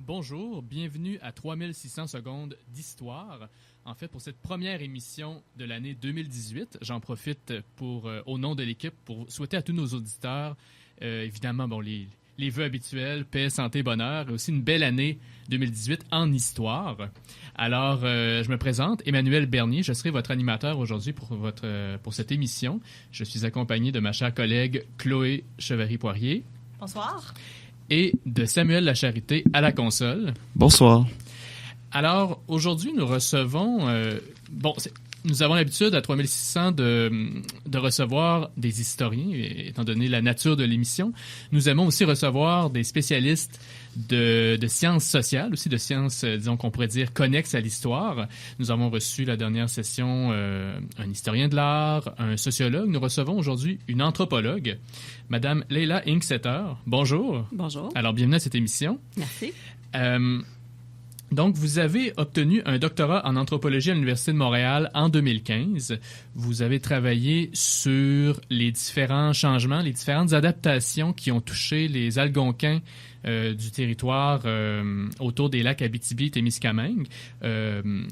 Bonjour, bienvenue à 3600 secondes d'histoire. En fait, pour cette première émission de l'année 2018, j'en profite au nom de l'équipe pour souhaiter à tous nos auditeurs, évidemment, les vœux habituels, paix, santé, bonheur, et aussi une belle année 2018 en histoire. Alors, je me présente, Emmanuel Bernier, je serai votre animateur aujourd'hui pour cette émission. Je suis accompagné de ma chère collègue Chloé Chevary-Poirier. Bonsoir. Et de Samuel Lacharité à la console. Bonsoir. Alors, aujourd'hui, nous recevons... nous avons l'habitude à 3600 de recevoir des historiens, étant donné la nature de l'émission. Nous aimons aussi recevoir des spécialistes de sciences sociales, aussi de sciences, disons qu'on pourrait dire, connexes à l'histoire. Nous avons reçu la dernière session un historien de l'art, un sociologue. Nous recevons aujourd'hui une anthropologue, Madame Leila Inksetter. Bonjour. Bonjour. Alors, bienvenue à cette émission. Merci. Donc, vous avez obtenu un doctorat en anthropologie à l'Université de Montréal en 2015. Vous avez travaillé sur les différents changements, les différentes adaptations qui ont touché les Algonquins du territoire autour des lacs Abitibi-Témiscamingue.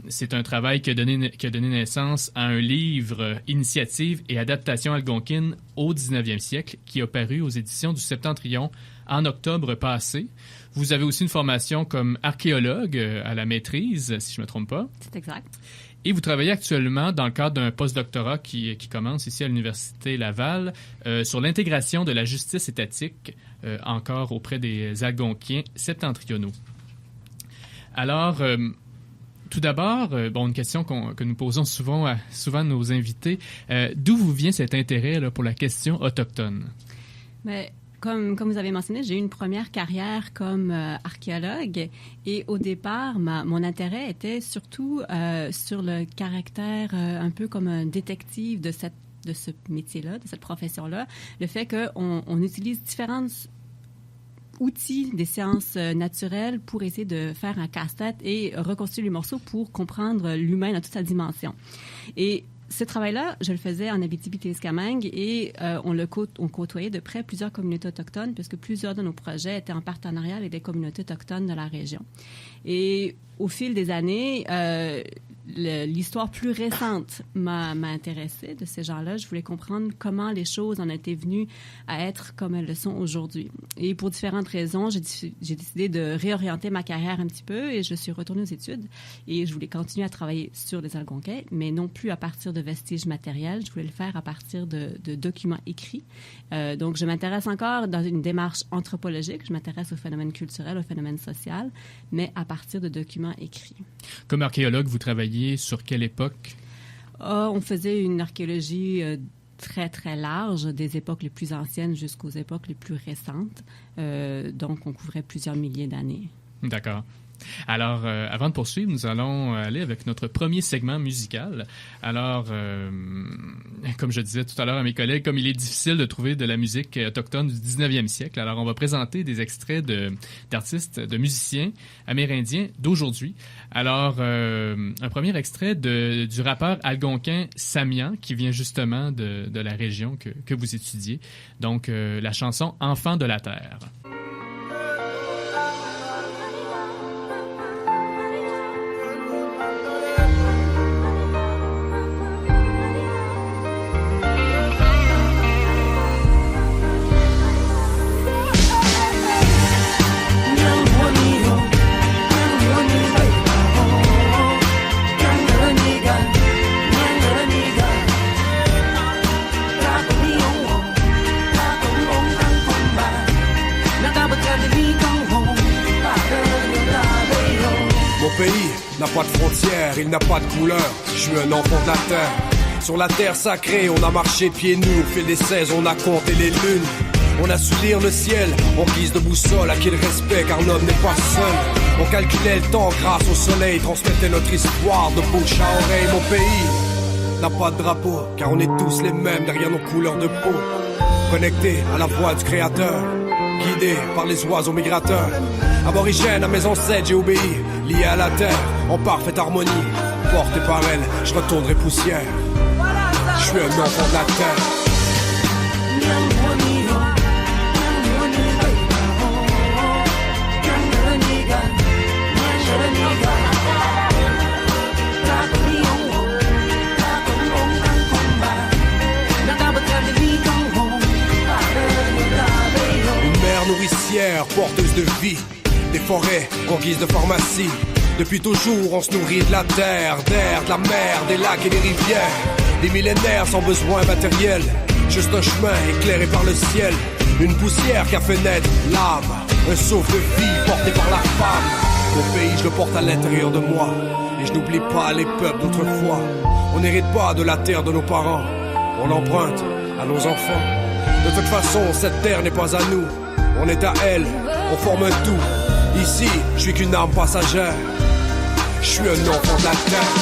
C'est un travail qui a donné naissance à un livre « Initiative et adaptation algonquine au 19e siècle » qui a paru aux éditions du Septentrion en octobre passé. Vous avez aussi une formation comme archéologue à la maîtrise, si je ne me trompe pas. C'est exact. Et vous travaillez actuellement dans le cadre d'un postdoctorat qui commence ici à l'Université Laval sur l'intégration de la justice étatique encore auprès des Algonquiens septentrionaux. Alors, tout d'abord, une question que nous posons souvent à nos invités. D'où vous vient cet intérêt là, pour la question autochtone? Mais comme vous avez mentionné, j'ai eu une première carrière comme archéologue et au départ, mon intérêt était surtout sur le caractère un peu comme un détective de ce métier-là, de cette profession-là, le fait qu'on utilise différents outils des sciences naturelles pour essayer de faire un casse-tête et reconstruire les morceaux pour comprendre l'humain dans toute sa dimension. Et ce travail-là, je le faisais en Abitibi-Témiscamingue et on côtoyait de près plusieurs communautés autochtones puisque plusieurs de nos projets étaient en partenariat avec des communautés autochtones de la région. Et au fil des années, l'histoire plus récente m'a intéressée de ces gens-là. Je voulais comprendre comment les choses en étaient venues à être comme elles le sont aujourd'hui. Et pour différentes raisons, j'ai décidé de réorienter ma carrière un petit peu et je suis retournée aux études. Et je voulais continuer à travailler sur les Algonquins, mais non plus à partir de vestiges matériels. Je voulais le faire à partir de documents écrits. Donc, je m'intéresse encore dans une démarche anthropologique. Je m'intéresse au phénomène culturel, au phénomène social, mais à partir de documents écrits. Comme archéologue, vous travaillez sur quelle époque? On faisait une archéologie très, très large, des époques les plus anciennes jusqu'aux époques les plus récentes. Donc, on couvrait plusieurs milliers d'années. D'accord. Alors, avant de poursuivre, nous allons aller avec notre premier segment musical. Alors, comme je disais tout à l'heure à mes collègues, comme il est difficile de trouver de la musique autochtone du 19e siècle, alors on va présenter des extraits d'artistes, de musiciens amérindiens d'aujourd'hui. Alors, un premier extrait du rappeur algonquin Samian, qui vient justement de la région que vous étudiez. Donc, la chanson « Enfant de la Terre ». N'a pas de frontières, il n'a pas de couleur. Je suis un enfant de la terre. Sur la terre sacrée, on a marché pieds nus. Au fil des 16, on a compté les lunes. On a su lire le ciel en guise de boussole. À qui le respect, car l'homme n'est pas seul. On calculait le temps grâce au soleil. Transmettait notre histoire de bouche à oreille. Mon pays n'a pas de drapeau, car on est tous les mêmes derrière nos couleurs de peau. Connectés à la voix du créateur, guidés par les oiseaux migrateurs. Aborigène à mes ancêtres, j'ai obéi, lié à la terre, en parfaite harmonie. Porté par elle, je retournerai poussière. Je suis un enfant de la terre. terre porteuse de vie, des forêts en guise de pharmacie. Depuis toujours on se nourrit de la terre, d'air, de la mer, des lacs et des rivières. Des millénaires sans besoin matériel, juste un chemin éclairé par le ciel. Une poussière qui a fait naître l'âme, un souffle de vie porté par la femme. Mon pays je le porte à l'intérieur de moi, et je n'oublie pas les peuples d'autrefois. On n'hérite pas de la terre de nos parents, on l'emprunte à nos enfants. De toute façon cette terre n'est pas à nous, on est à elle, on forme un tout. Ici je suis qu'une âme passagère, je suis un enfant de la terre.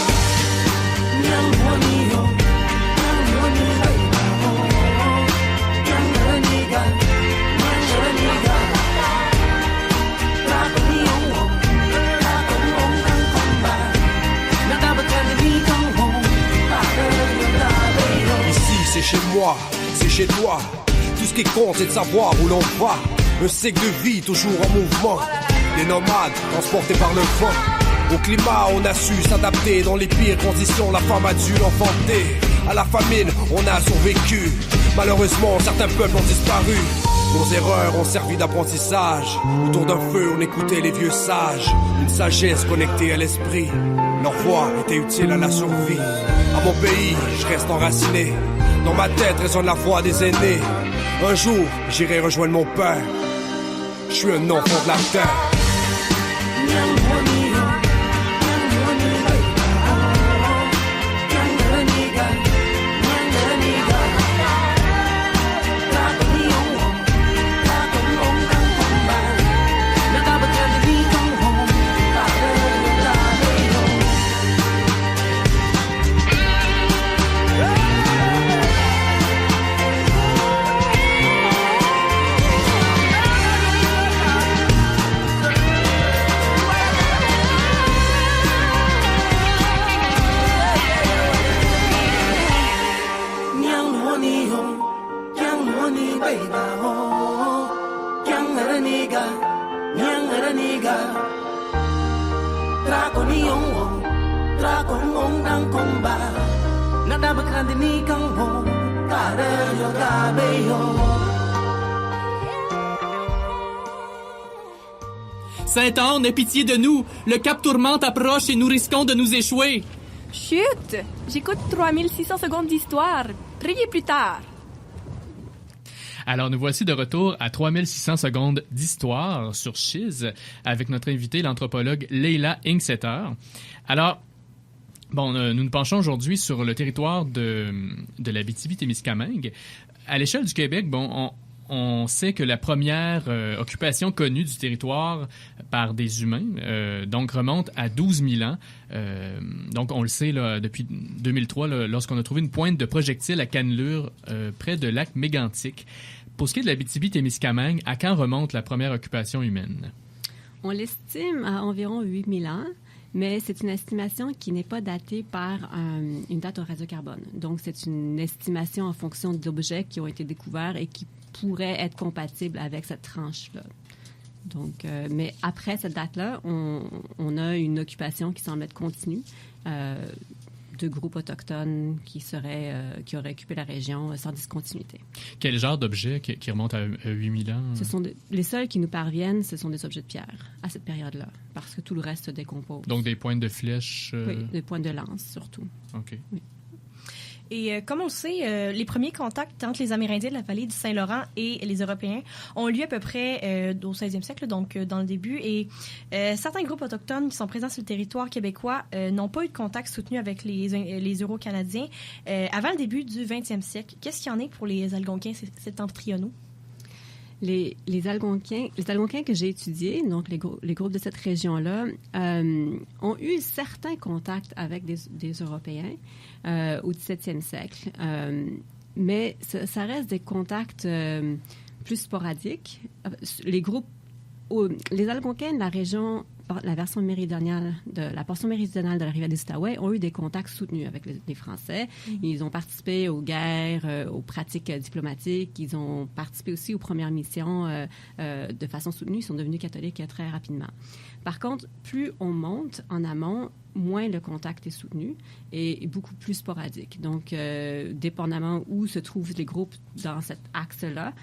C'est chez moi, c'est chez toi. Tout ce qui compte c'est de savoir où l'on va. Un cycle de vie toujours en mouvement. Des nomades transportés par le vent. Au climat on a su s'adapter. Dans les pires conditions la femme a dû l'enfanter. À la famine on a survécu. Malheureusement certains peuples ont disparu. Nos erreurs ont servi d'apprentissage. Autour d'un feu on écoutait les vieux sages. Une sagesse connectée à l'esprit. Leur voix était utile à la survie. À mon pays je reste enraciné. Dans ma tête résonne la voix des aînés. Un jour, j'irai rejoindre mon père. Je suis un enfant de la terre. Saint-Anne, aie pitié de nous. Le cap Tourmente approche et nous risquons de nous échouer. Chut! J'écoute 3600 secondes d'histoire. Riez plus tard. Alors, nous voici de retour à 3600 secondes d'histoire sur Chiz avec notre invité, l'anthropologue Leila Ingseter. Alors, bon, nous nous penchons aujourd'hui sur le territoire de l'Abitibi-Témiscamingue. À l'échelle du Québec, bon, on sait que la première occupation connue du territoire par des humains donc remonte à 12 000 ans. Donc, on le sait là, depuis 2003, là, lorsqu'on a trouvé une pointe de projectile à cannelure près de lac Mégantic. Pour ce qui est de l'Abitibi-Témiscamingue, à quand remonte la première occupation humaine? On l'estime à environ 8 000 ans. Mais c'est une estimation qui n'est pas datée par une date au radiocarbone. Donc, c'est une estimation en fonction d'objets qui ont été découverts et qui pourraient être compatibles avec cette tranche-là. Donc, mais après cette date-là, on a une occupation qui semble être continue de groupes autochtones qui auraient occupé la région sans discontinuité. Quel genre d'objets qui remontent à 8000 ans? Les seuls qui nous parviennent, ce sont des objets de pierre à cette période-là, parce que tout le reste se décompose. Donc des pointes de flèches? Oui, des pointes de lance, surtout. OK. Oui. Et comme on le sait, les premiers contacts entre les Amérindiens de la vallée du Saint-Laurent et les Européens ont eu lieu à peu près au 16e siècle, donc dans le début. Et certains groupes autochtones qui sont présents sur le territoire québécois n'ont pas eu de contact soutenu avec les Euro-Canadiens avant le début du 20e siècle. Qu'est-ce qu'il y en est pour les Algonquins, cet embryonneau? Les Algonquins que j'ai étudiés, donc les groupes de cette région-là, ont eu certains contacts avec des Européens au 17e siècle. Mais ça reste des contacts plus sporadiques. Les Algonquins de la région, la portion méridionale de la rivière des Outaouais ont eu des contacts soutenus avec les Français. Mm-hmm. Ils ont participé aux guerres, aux pratiques diplomatiques. Ils ont participé aussi aux premières missions de façon soutenue. Ils sont devenus catholiques très rapidement. Par contre, plus on monte en amont, moins le contact est soutenu et beaucoup plus sporadique. Donc, dépendamment où se trouvent les groupes dans cet axe-là,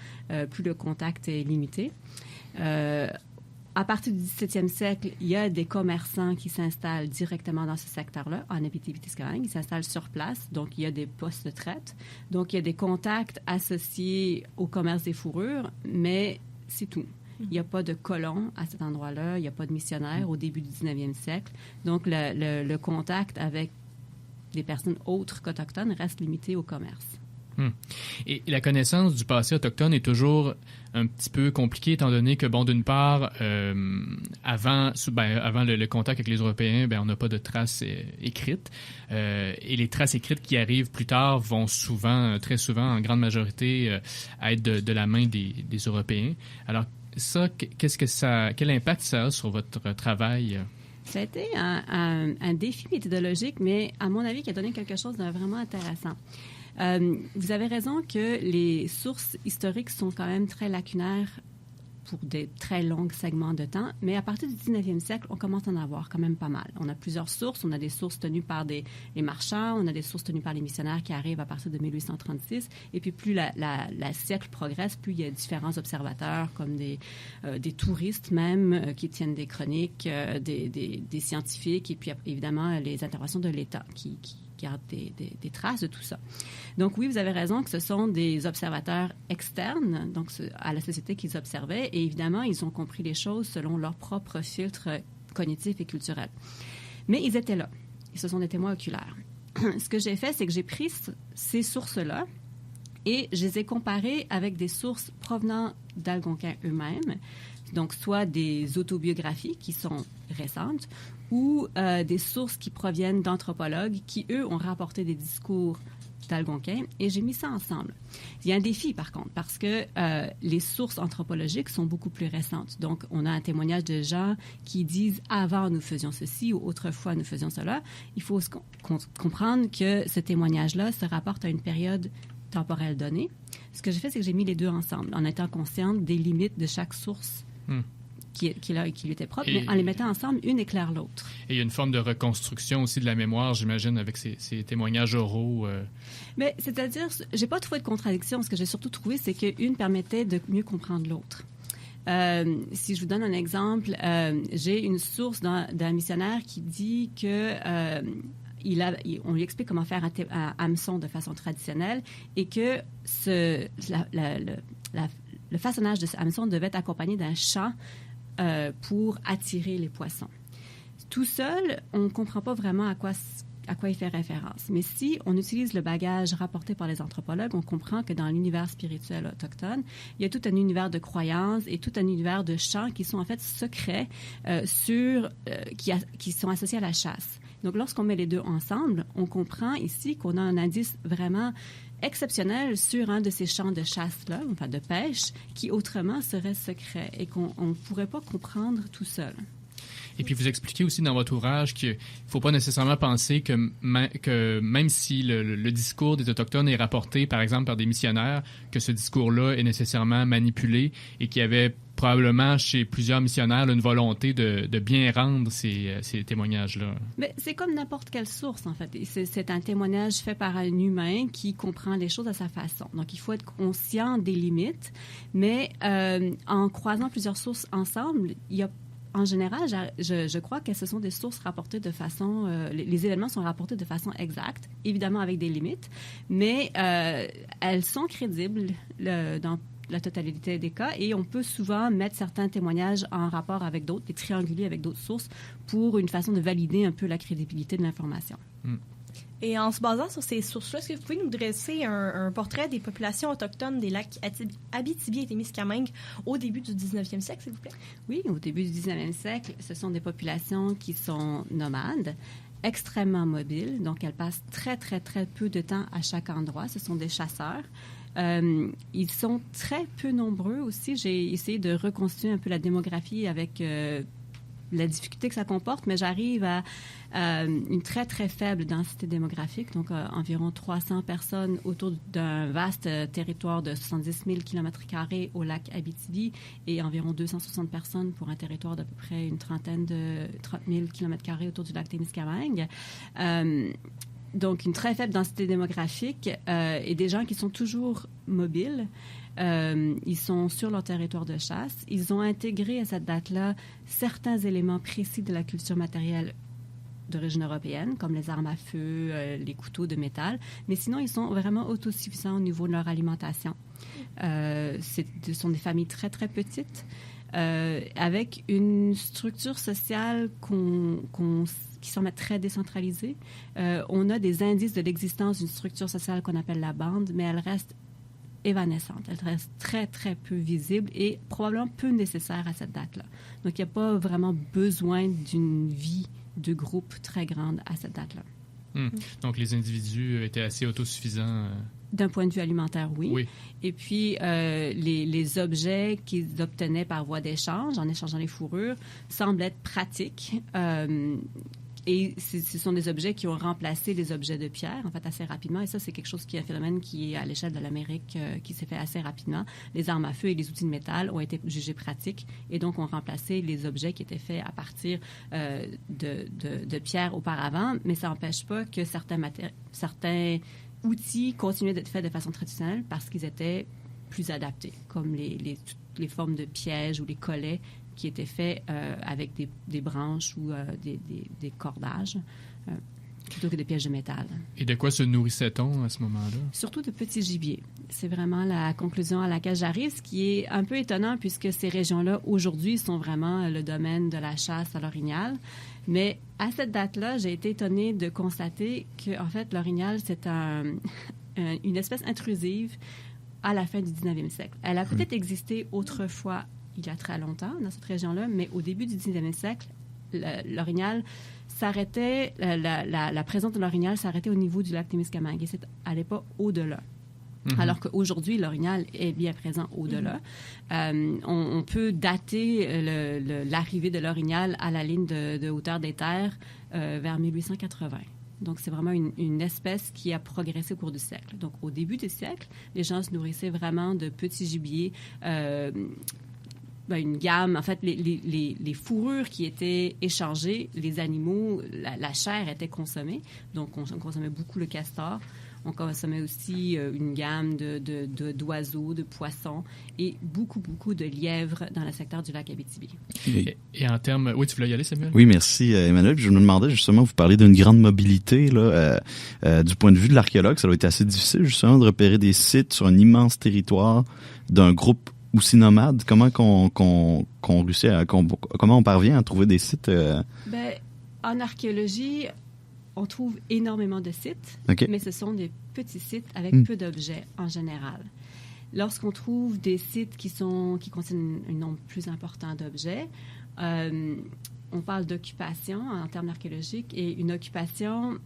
plus le contact est limité. À partir du 17e siècle, il y a des commerçants qui s'installent directement dans ce secteur-là, en Abitibi-Témiscamingue. Ils s'installent sur place, donc il y a des postes de traite. Donc, il y a des contacts associés au commerce des fourrures, mais c'est tout. Il n'y a pas de colons à cet endroit-là, il n'y a pas de missionnaires au début du 19e siècle. Donc, le contact avec des personnes autres qu'autochtones reste limité au commerce. Et la connaissance du passé autochtone est toujours un petit peu compliquée, étant donné que, bon, d'une part, avant le contact avec les Européens, on n'a pas de traces écrites. Et les traces écrites qui arrivent plus tard vont très souvent, en grande majorité, être de la main des Européens. Alors, ça, quel impact ça a sur votre travail? Ça a été un défi méthodologique, mais à mon avis, qui a donné quelque chose de vraiment intéressant. Vous avez raison que les sources historiques sont quand même très lacunaires pour des très longs segments de temps, mais à partir du 19e siècle, on commence à en avoir quand même pas mal. On a plusieurs sources. On a des sources tenues par les marchands, on a des sources tenues par les missionnaires qui arrivent à partir de 1836, et puis plus la siècle progresse, plus il y a différents observateurs, comme des touristes même, qui tiennent des chroniques, des scientifiques, et puis évidemment les interventions de l'État qui gardent des traces de tout ça. Donc oui, vous avez raison que ce sont des observateurs externes, donc à la société qu'ils observaient, et évidemment, ils ont compris les choses selon leur propre filtre cognitif et culturel. Mais ils étaient là. Et ce sont des témoins oculaires. Ce que j'ai fait, c'est que j'ai pris ces sources-là et je les ai comparées avec des sources provenant d'Algonquins eux-mêmes, donc soit des autobiographies qui sont récentes ou des sources qui proviennent d'anthropologues qui, eux, ont rapporté des discours d'Algonquins, et j'ai mis ça ensemble. Il y a un défi, par contre, parce que les sources anthropologiques sont beaucoup plus récentes. Donc, on a un témoignage de gens qui disent « avant, nous faisions ceci » ou « autrefois, nous faisions cela ». Il faut comprendre que ce témoignage-là se rapporte à une période temporelle donnée. Ce que j'ai fait, c'est que j'ai mis les deux ensemble, en étant consciente des limites de chaque source qui lui était propre, mais en les mettant ensemble, une éclaire l'autre. Et il y a une forme de reconstruction aussi de la mémoire, j'imagine, avec ces témoignages oraux. Mais c'est-à-dire, j'ai pas trouvé de contradiction. Ce que j'ai surtout trouvé, c'est qu'une permettait de mieux comprendre l'autre. Si je vous donne un exemple, j'ai une source d'un missionnaire qui dit que on lui explique comment faire un hameçon de façon traditionnelle et que le façonnage de ce hameçon devait être accompagné d'un chant pour attirer les poissons. Tout seul, on ne comprend pas vraiment à quoi il fait référence. Mais si on utilise le bagage rapporté par les anthropologues, on comprend que dans l'univers spirituel autochtone, il y a tout un univers de croyances et tout un univers de chants qui sont en fait secrets qui sont associés à la chasse. Donc, lorsqu'on met les deux ensemble, on comprend ici qu'on a un indice vraiment exceptionnel sur un de ces champs de chasse-là, enfin de pêche, qui autrement serait secret et qu'on ne pourrait pas comprendre tout seul. Et puis, vous expliquez aussi dans votre ouvrage qu'il ne faut pas nécessairement penser que même si le discours des Autochtones est rapporté, par exemple, par des missionnaires, que ce discours-là est nécessairement manipulé et qu'il y avait probablement chez plusieurs missionnaires une volonté de bien rendre ces témoignages-là. Mais c'est comme n'importe quelle source, en fait. C'est un témoignage fait par un humain qui comprend les choses à sa façon. Donc, il faut être conscient des limites, mais en croisant plusieurs sources ensemble, en général, je crois que ce sont des sources rapportées de façon... les événements sont rapportés de façon exacte, évidemment avec des limites, mais elles sont crédibles dans la totalité des cas, et on peut souvent mettre certains témoignages en rapport avec d'autres, les trianguler avec d'autres sources pour une façon de valider un peu la crédibilité de l'information. Et en se basant sur ces sources-là, est-ce que vous pouvez nous dresser un portrait des populations autochtones des lacs Abitibi et Témiscamingue au début du 19e siècle, s'il vous plaît? Oui, au début du 19e siècle, ce sont des populations qui sont nomades, extrêmement mobiles, donc elles passent très, très, très peu de temps à chaque endroit. Ce sont des chasseurs. Ils sont très peu nombreux aussi. J'ai essayé de reconstituer un peu la démographie avec la difficulté que ça comporte, mais j'arrive à une très, très faible densité démographique, donc environ 300 personnes autour d'un vaste territoire de 70 000 km² au lac Abitibi et environ 260 personnes pour un territoire d'à peu près une trentaine de 30 000 km² autour du lac Témiscamingue. donc une très faible densité démographique et des gens qui sont toujours mobiles. Ils sont sur leur territoire de chasse. Ils ont intégré à cette date-là certains éléments précis de la culture matérielle d'origine européenne, comme les armes à feu, les couteaux de métal. Mais sinon, ils sont vraiment autosuffisants au niveau de leur alimentation. Ce sont des familles très, très petites, avec une structure sociale qui semble être très décentralisée. On a des indices de l'existence d'une structure sociale qu'on appelle la bande, mais elle reste évanescente. Elle reste très, très peu visible et probablement peu nécessaire à cette date-là. Donc, il n'y a pas vraiment besoin d'une vie de groupe très grande à cette date-là. Donc, les individus étaient assez autosuffisants. D'un point de vue alimentaire, oui. Et puis, les objets qu'ils obtenaient par voie d'échange, en échangeant les fourrures, semblent être pratiques. Et ce sont des objets qui ont remplacé les objets de pierre, en fait, assez rapidement. Et ça, c'est quelque chose qui est un phénomène qui est à l'échelle de l'Amérique qui s'est fait assez rapidement. Les armes à feu et les outils de métal ont été jugés pratiques et donc ont remplacé les objets qui étaient faits à partir de pierre auparavant. Mais ça n'empêche pas que certains outils continuaient d'être faits de façon traditionnelle parce qu'ils étaient plus adaptés, comme les formes de pièges ou les collets qui étaient faits avec des branches ou des cordages, plutôt que des pièges de métal. Et de quoi se nourrissait-on à ce moment-là? Surtout de petits gibiers. C'est vraiment la conclusion à laquelle j'arrive, ce qui est un peu étonnant puisque ces régions-là, aujourd'hui, sont vraiment le domaine de la chasse à l'orignal. Mais à cette date-là, j'ai été étonnée de constater que, en fait, l'orignal, c'est une espèce intrusive à la fin du 19e siècle. Elle a peut-être existé autrefois, il y a très longtemps, dans cette région-là, mais au début du 19e siècle, l'orignal s'arrêtait, la présence de l'orignal s'arrêtait au niveau du lac Témiscamingue et ça n'allait pas au-delà. Alors qu'aujourd'hui, l'orignal est bien présent au-delà. On peut dater l'arrivée de l'orignal à la ligne de hauteur des terres vers 1880. Donc, c'est vraiment une espèce qui a progressé au cours du siècle. Donc, au début du siècle, les gens se nourrissaient vraiment de petits gibiers, une gamme, en fait, les fourrures qui étaient échangées, les animaux, la chair était consommée. Donc, on consommait beaucoup le castor. On consommait aussi une gamme d'oiseaux, de poissons et beaucoup, beaucoup de lièvres dans le secteur du lac Abitibi. Et en termes... Oui, tu voulais y aller, Samuel? Oui, merci, Emmanuel. Je me demandais justement, vous parlez d'une grande mobilité. Là, du point de vue de l'archéologue, ça doit être assez difficile justement de repérer des sites sur un immense territoire d'un groupe aussi nomade. Comment qu'on réussit comment on parvient à trouver des sites? En archéologie, on trouve énormément de sites, mais ce sont des petits sites avec peu d'objets en général. Lorsqu'on trouve des sites qui contiennent un nombre plus important d'objets, on parle d'occupation en termes archéologiques, et une occupation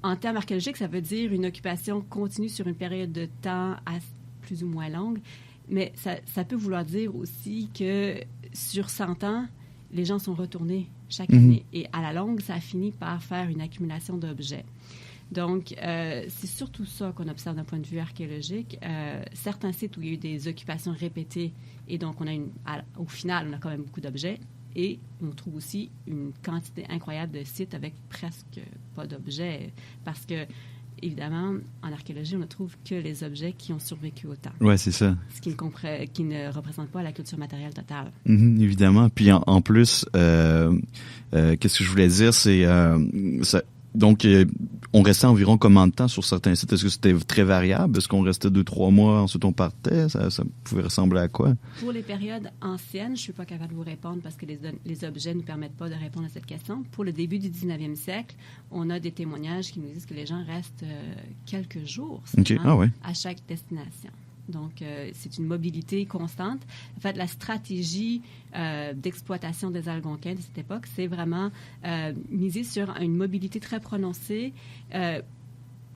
en termes archéologiques, ça veut dire une occupation continue sur une période de temps plus ou moins longue, mais ça peut vouloir dire aussi que sur 100 ans, les gens sont retournés chaque année. Et à la longue, ça a fini par faire une accumulation d'objets. Donc, c'est surtout ça qu'on observe d'un point de vue archéologique. Certains sites où il y a eu des occupations répétées, et donc au final, on a quand même beaucoup d'objets. Et on trouve aussi une quantité incroyable de sites avec presque pas d'objets, parce que évidemment, en archéologie, on ne trouve que les objets qui ont survécu au temps. Oui, c'est ça. Ce qui ne représente pas la culture matérielle totale. Évidemment. Puis en plus, qu'est-ce que je voulais dire, c'est... Donc, on restait environ combien de temps sur certains sites? Est-ce que c'était très variable? Est-ce qu'on restait 2-3 mois, ensuite on partait? Ça pouvait ressembler à quoi? Pour les périodes anciennes, je ne suis pas capable de vous répondre parce que les objets ne nous permettent pas de répondre à cette question. Pour le début du 19e siècle, on a des témoignages qui nous disent que les gens restent quelques jours à chaque destination. Donc, c'est une mobilité constante. En fait, la stratégie d'exploitation des Algonquins de cette époque, c'est vraiment miser sur une mobilité très prononcée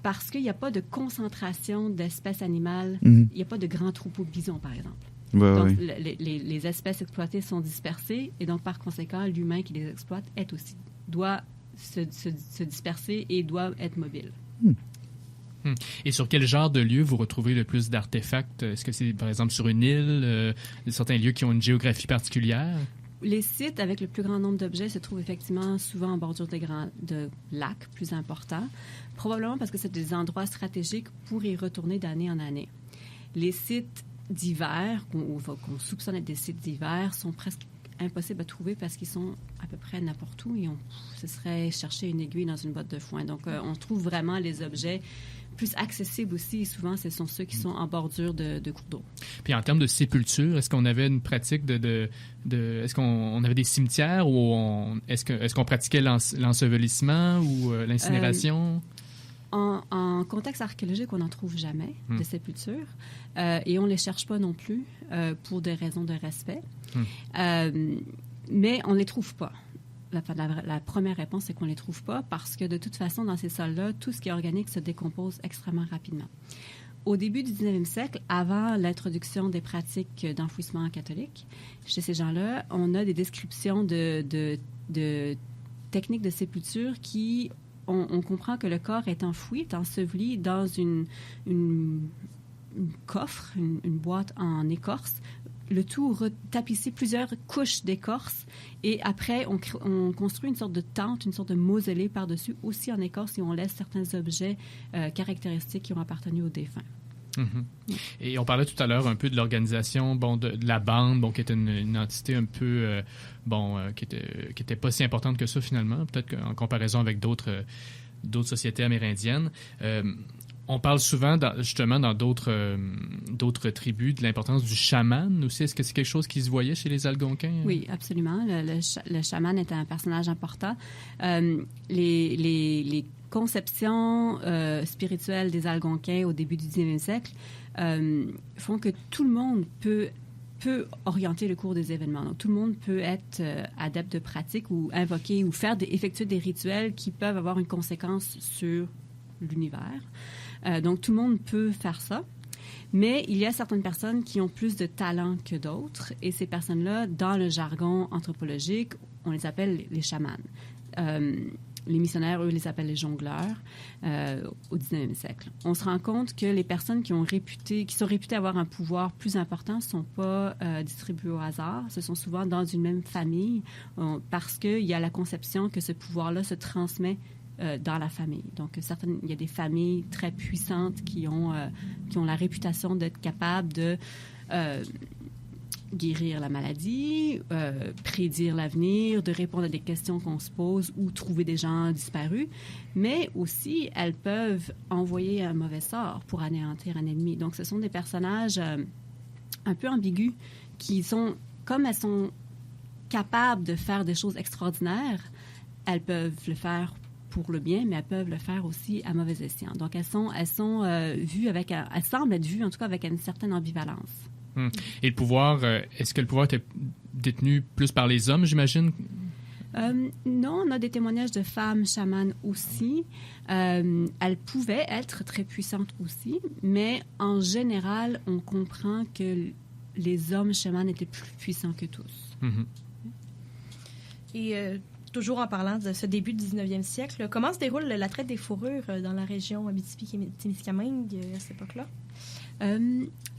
parce qu'il n'y a pas de concentration d'espèces animales. Il n'y a pas de grands troupeaux de bisons, par exemple. Donc, les espèces exploitées sont dispersées et donc, par conséquent, l'humain qui les exploite doit se disperser et doit être mobile. Et sur quel genre de lieu vous retrouvez le plus d'artefacts? Est-ce que c'est, par exemple, sur une île, certains lieux qui ont une géographie particulière? Les sites avec le plus grand nombre d'objets se trouvent effectivement souvent en bordure de lacs plus importants, probablement parce que c'est des endroits stratégiques pour y retourner d'année en année. Les sites d'hiver, qu'on soupçonne être des sites d'hiver, sont presque impossibles à trouver parce qu'ils sont à peu près n'importe où et ce serait chercher une aiguille dans une botte de foin. Donc, on trouve vraiment les objets plus accessibles aussi. Et souvent, ce sont ceux qui sont en bordure de cours d'eau. Puis en termes de sépulture, est-ce qu'on avait une pratique est-ce qu'on avait des cimetières ou est-ce qu'on pratiquait l'ensevelissement ou l'incinération? En contexte archéologique, on n'en trouve jamais de sépultures et on ne les cherche pas non plus pour des raisons de respect. Mais on ne les trouve pas. La première réponse, c'est qu'on ne les trouve pas parce que de toute façon, dans ces sols-là, tout ce qui est organique se décompose extrêmement rapidement. Au début du 19e siècle, avant l'introduction des pratiques d'enfouissement catholique, chez ces gens-là, on a des descriptions de techniques de sépulture qui... On comprend que le corps est enfoui, est enseveli dans une coffre, une boîte en écorce, le tout tapissé plusieurs couches d'écorce. Et après, on construit une sorte de tente, une sorte de mausolée par-dessus, aussi en écorce, et on laisse certains objets caractéristiques qui ont appartenu aux défunts. Mm-hmm. Et on parlait tout à l'heure un peu de l'organisation, de la bande, qui était une entité un peu, qui était pas si importante que ça finalement, peut-être en comparaison avec d'autres sociétés amérindiennes. On parle souvent, justement, dans d'autres tribus, de l'importance du chaman aussi. Est-ce que c'est quelque chose qui se voyait chez les Algonquins? Oui, absolument. Le chaman était un personnage important. Les conceptions spirituelles des Algonquins au début du 19e siècle font que tout le monde peut orienter le cours des événements. Donc, tout le monde peut être adepte de pratiques ou invoquer ou effectuer des rituels qui peuvent avoir une conséquence sur l'univers. Donc, tout le monde peut faire ça. Mais il y a certaines personnes qui ont plus de talent que d'autres. Et ces personnes-là, dans le jargon anthropologique, on les appelle les chamans. Les missionnaires, eux, les appellent les jongleurs au 19e siècle. On se rend compte que les personnes qui sont réputées avoir un pouvoir plus important ne sont pas distribuées au hasard. Ce sont souvent dans une même famille parce qu'il y a la conception que ce pouvoir-là se transmet dans la famille. Donc, il y a des familles très puissantes qui ont la réputation d'être capables de guérir la maladie, prédire l'avenir, de répondre à des questions qu'on se pose ou trouver des gens disparus. Mais aussi, elles peuvent envoyer un mauvais sort pour anéantir un ennemi. Donc, ce sont des personnages un peu ambigus qui sont, comme elles sont capables de faire des choses extraordinaires, elles peuvent le faire pour le bien, mais elles peuvent le faire aussi à mauvais escient. Donc, elles sont vues elles semblent être vues, en tout cas, avec une certaine ambivalence. Et le pouvoir, est-ce que le pouvoir était détenu plus par les hommes, j'imagine? Non, on a des témoignages de femmes chamanes aussi. Elles pouvaient être très puissantes aussi, mais en général, on comprend que les hommes chamans étaient plus puissants que tous. Mm-hmm. Et toujours en parlant de ce début du 19e siècle, comment se déroule la traite des fourrures dans la région Abitibi-Témiscamingue à cette époque-là?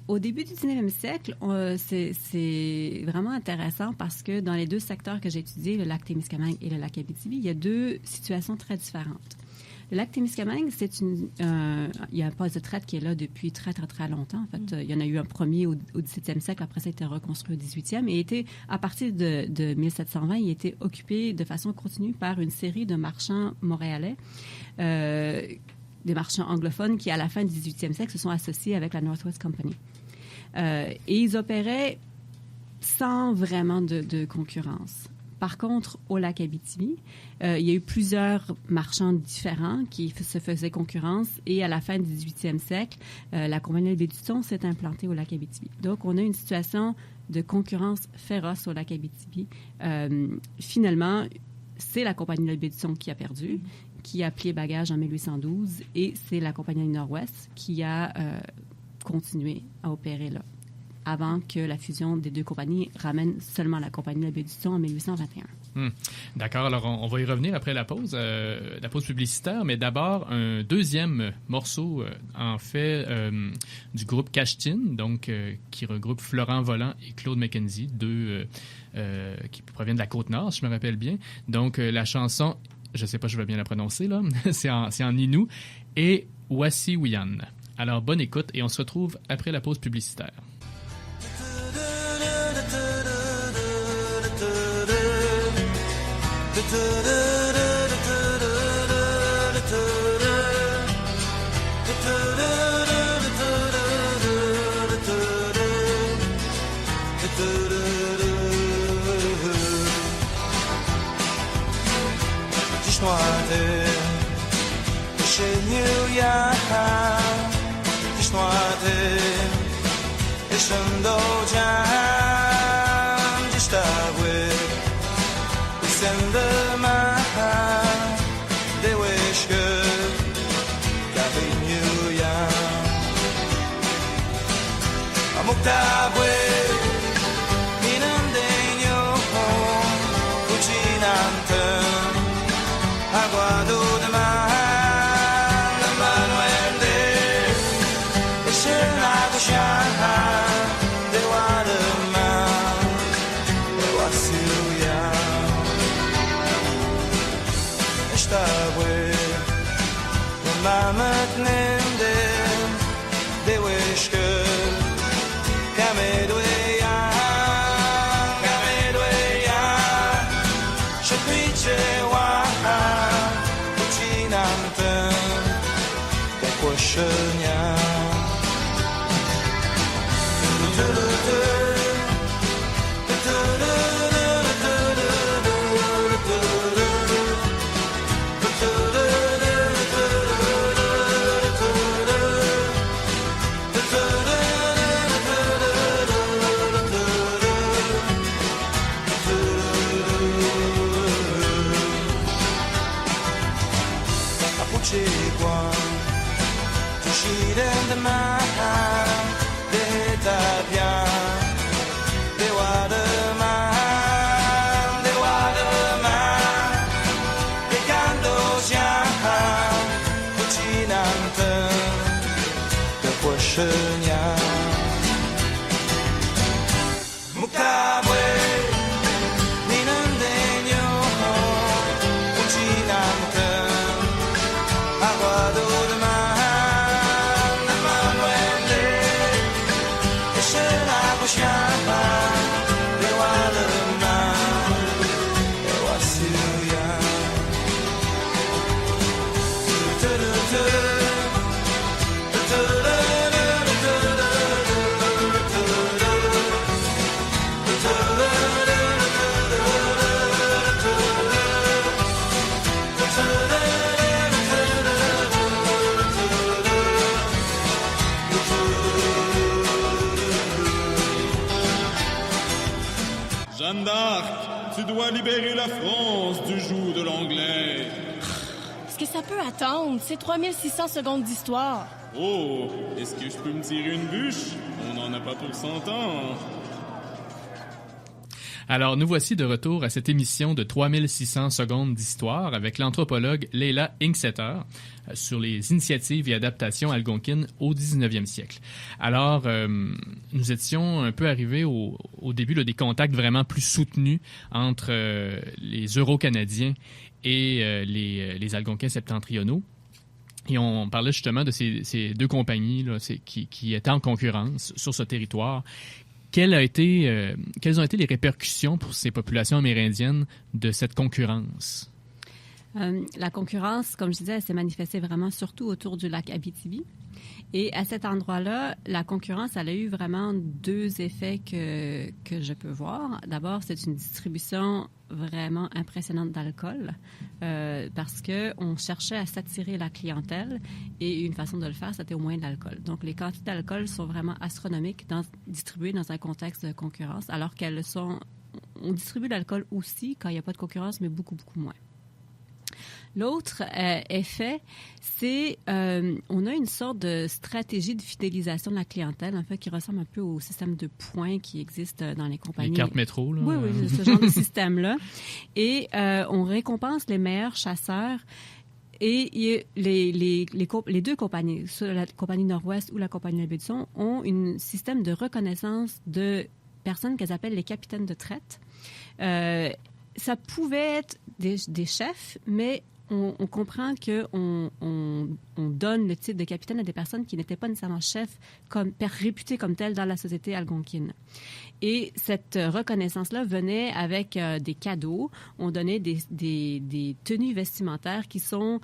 Au début du 19e siècle, c'est vraiment intéressant parce que dans les deux secteurs que j'ai étudiés, le lac Témiscamingue et le lac Abitibi, il y a deux situations très différentes. Le lac Témiscamingue, il y a un poste de traite qui est là depuis très, très, très longtemps. En fait, il y en a eu un premier au 17e siècle, après ça a été reconstruit au 18e et à partir de 1720, il a été occupé de façon continue par une série de marchands montréalais, des marchands anglophones qui, à la fin du 18e siècle, se sont associés avec la Northwest Company. Et ils opéraient sans vraiment de concurrence. Par contre, au lac Abitibi, il y a eu plusieurs marchands différents qui se faisaient concurrence et à la fin du 18e siècle, la compagnie de baie du Son s'est implantée au lac Abitibi. Donc, on a une situation de concurrence féroce au lac Abitibi. Finalement, c'est la compagnie de baie du Son qui a perdu, qui a plié bagage en 1812 et c'est la compagnie du Nord-Ouest qui a continué à opérer là. avant que la fusion des deux compagnies ramène seulement la compagnie de la baie du Son en 1821. D'accord, alors on va y revenir après la pause publicitaire, mais d'abord un deuxième morceau, en fait, du groupe Cachetin, donc qui regroupe Florent Volant et Claude McKenzie, deux qui proviennent de la Côte-Nord, si je me rappelle bien. Donc la chanson, je ne sais pas si je vais bien la prononcer, là, c'est en Innu, et Wasi Wiyan. Alors bonne écoute et on se retrouve après la pause publicitaire. Jeanne d'Arc, tu dois libérer la France du joug de l'anglais. Est-ce que ça peut attendre? C'est 3600 secondes d'histoire. Oh, est-ce que je peux me tirer une bûche? On n'en a pas pour 100 ans. Alors, nous voici de retour à cette émission de 3600 secondes d'histoire avec l'anthropologue Leila Inksetter sur les initiatives et adaptations algonquines au 19e siècle. Alors, nous étions un peu arrivés au début là, des contacts vraiment plus soutenus entre les Euro-Canadiens et les Algonquins septentrionaux. Et on parlait justement de ces deux compagnies là, qui étaient en concurrence sur ce territoire. Quelles ont été les répercussions pour ces populations amérindiennes de cette concurrence? La concurrence, comme je disais, elle s'est manifestée vraiment surtout autour du lac Abitibi. Et à cet endroit-là, la concurrence, elle a eu vraiment deux effets que je peux voir. D'abord, c'est une distribution vraiment impressionnante d'alcool parce qu'on cherchait à s'attirer la clientèle et une façon de le faire, c'était au moins de l'alcool. Donc, les quantités d'alcool sont vraiment astronomiques distribuées dans un contexte de concurrence, alors qu'elles sont... On distribue l'alcool aussi quand il n'y a pas de concurrence, mais beaucoup, beaucoup moins. L'autre effet, c'est on a une sorte de stratégie de fidélisation de la clientèle, en fait, qui ressemble un peu au système de points qui existe dans les compagnies. Les cartes métro, là. Oui, ce genre de système-là. Et on récompense les meilleurs chasseurs. Et les deux compagnies, soit la compagnie Nord-Ouest ou la compagnie La Baie du Son, ont un système de reconnaissance de personnes qu'elles appellent les capitaines de traite. Ça pouvait être des chefs, mais on comprend qu'on donne le titre de capitaine à des personnes qui n'étaient pas nécessairement chefs, réputées comme telles dans la société algonquine. Et cette reconnaissance-là venait avec des cadeaux. On donnait des tenues vestimentaires qui sont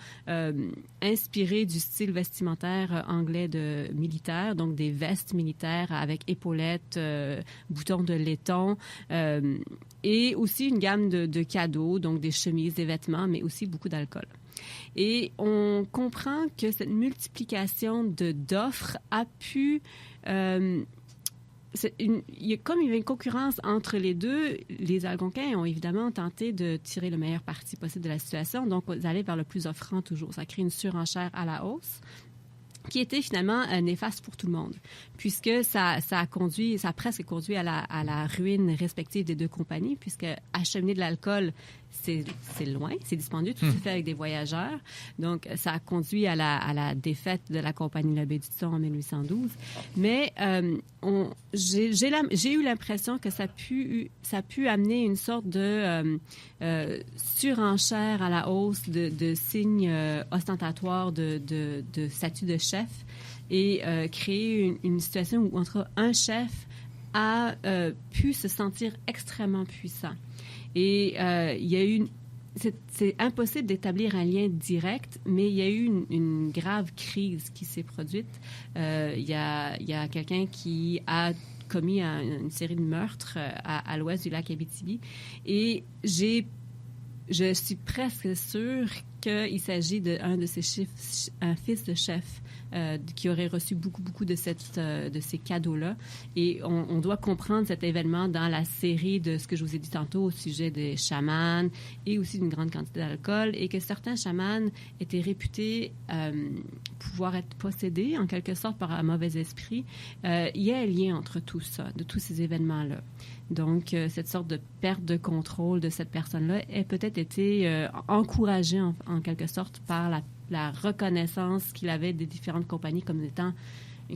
inspirées du style vestimentaire anglais de militaire, donc des vestes militaires avec épaulettes, boutons de laiton, et aussi une gamme de cadeaux, donc des chemises, des vêtements, mais aussi beaucoup d'alcool. Et on comprend que cette multiplication d'offres a pu... il y avait une concurrence entre les deux. Les Algonquins ont évidemment tenté de tirer le meilleur parti possible de la situation, donc d'aller vers le plus offrant toujours. Ça crée une surenchère à la hausse qui était finalement néfaste pour tout le monde, puisque ça a presque conduit à la ruine respective des deux compagnies, puisque acheminer de l'alcool, c'est loin, c'est dispendieux, tout se fait avec des voyageurs. Donc, ça a conduit à la défaite de la compagnie La Baie du Son en 1812. Mais j'ai eu l'impression que ça a pu amener une sorte de surenchère à la hausse de signes ostentatoires de statut de chef et créer une situation où entre un chef a pu se sentir extrêmement puissant. Et il y a eu c'est impossible d'établir un lien direct, mais il y a eu une grave crise qui s'est produite. Il y a quelqu'un qui a commis une série de meurtres à l'ouest du lac Abitibi. Et je suis presque sûre qu'il s'agit d'un de ces un fils de chef qui aurait reçu beaucoup de ces cadeaux-là. Et on doit comprendre cet événement dans la série de ce que je vous ai dit tantôt au sujet des chamans et aussi d'une grande quantité d'alcool, et que certains chamans étaient réputés pouvoir être possédés en quelque sorte par un mauvais esprit. Il y a un lien entre tout ça, de tous ces événements-là. Donc, cette sorte de perte de contrôle de cette personne-là a peut-être été encouragée en quelque sorte par la reconnaissance qu'il avait des différentes compagnies comme étant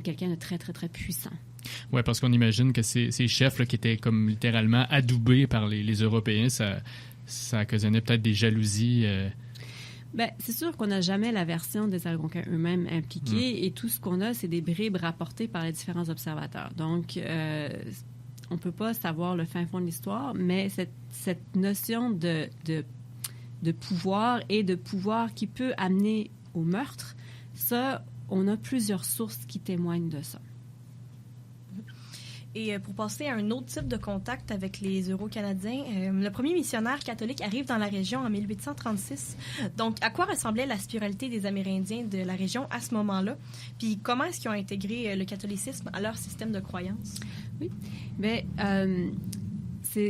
quelqu'un de très, très, très puissant. Oui, parce qu'on imagine que ces chefs là, qui étaient comme littéralement adoubés par les Européens, ça occasionnait peut-être des jalousies. Bien, c'est sûr qu'on n'a jamais la version des Algonquins eux-mêmes impliqués et tout ce qu'on a, c'est des bribes rapportées par les différents observateurs. Donc, on ne peut pas savoir le fin fond de l'histoire, mais cette notion de pouvoir et de pouvoir qui peut amener au meurtre, ça, on a plusieurs sources qui témoignent de ça. Et pour passer à un autre type de contact avec les Euro-Canadiens, le premier missionnaire catholique arrive dans la région en 1836. Donc, à quoi ressemblait la spiritualité des Amérindiens de la région à ce moment-là? Puis, comment est-ce qu'ils ont intégré le catholicisme à leur système de croyance? Oui, bien...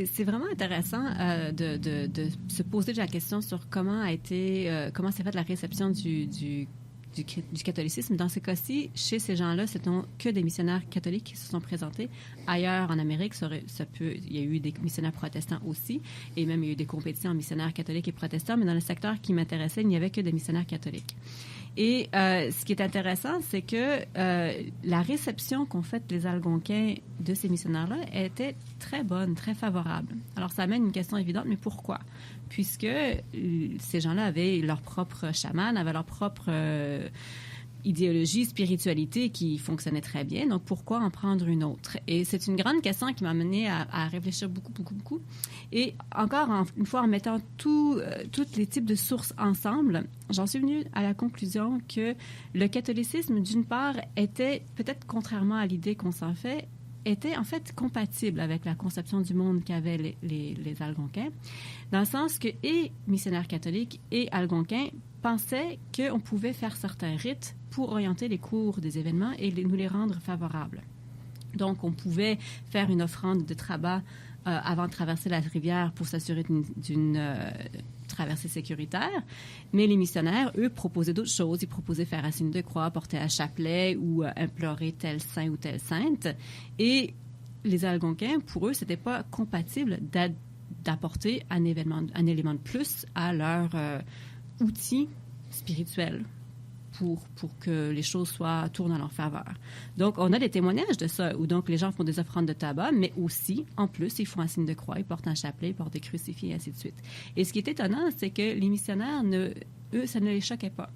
C'est vraiment intéressant de se poser la question sur comment s'est faite la réception du catholicisme. Dans ce cas-ci, chez ces gens-là, ce sont que des missionnaires catholiques qui se sont présentés. Ailleurs, en Amérique, il y a eu des missionnaires protestants aussi, et même il y a eu des compétitions en missionnaires catholiques et protestants, mais dans le secteur qui m'intéressait, il n'y avait que des missionnaires catholiques. Et ce qui est intéressant, c'est que la réception qu'ont faite les Algonquins de ces missionnaires-là était très bonne, très favorable. Alors, ça amène une question évidente, mais pourquoi? Puisque ces gens-là avaient leur propre chaman, avaient leur propre idéologie, spiritualité qui fonctionnait très bien. Donc, pourquoi en prendre une autre? Et c'est une grande question qui m'a amené à réfléchir beaucoup. Et encore une fois, en mettant tous les types de sources ensemble, j'en suis venue à la conclusion que le catholicisme, d'une part, était, peut-être contrairement à l'idée qu'on s'en fait, était en fait compatible avec la conception du monde qu'avaient les Algonquins, dans le sens que et missionnaires catholiques et Algonquins pensaient qu'on pouvait faire certains rites pour orienter les cours des événements et nous les rendre favorables. Donc, on pouvait faire une offrande de tabac avant de traverser la rivière pour s'assurer d'une traversée sécuritaire. Mais les missionnaires, eux, proposaient d'autres choses. Ils proposaient faire un signe de croix, porter un chapelet ou implorer tel saint ou telle sainte. Et les Algonquins, pour eux, c'était pas compatible d'apporter un élément de plus à leur outil spirituel pour que les choses tournent en leur faveur. Donc, on a des témoignages de ça, où donc les gens font des offrandes de tabac, mais aussi, en plus, ils font un signe de croix, ils portent un chapelet, ils portent des crucifix, et ainsi de suite. Et ce qui est étonnant, c'est que les missionnaires, eux, ça ne les choquait pas.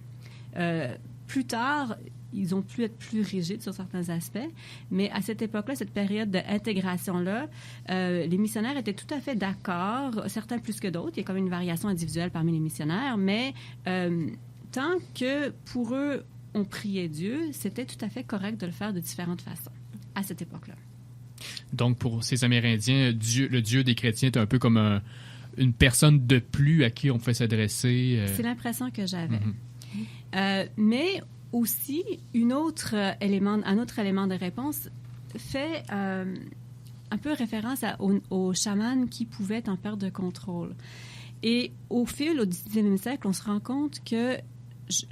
Plus tard, ils ont pu être plus rigides sur certains aspects, mais à cette époque-là, cette période d'intégration-là, les missionnaires étaient tout à fait d'accord, certains plus que d'autres. Il y a comme une variation individuelle parmi les missionnaires, mais tant que pour eux, on priait Dieu, c'était tout à fait correct de le faire de différentes façons à cette époque-là. Donc, pour ces Amérindiens, le Dieu des chrétiens est un peu comme une personne de plus à qui on pouvait s'adresser. C'est l'impression que j'avais. Mais aussi, un autre élément de réponse fait un peu référence aux chamans qui pouvaient être en perte de contrôle. Et au 19e siècle, on se rend compte que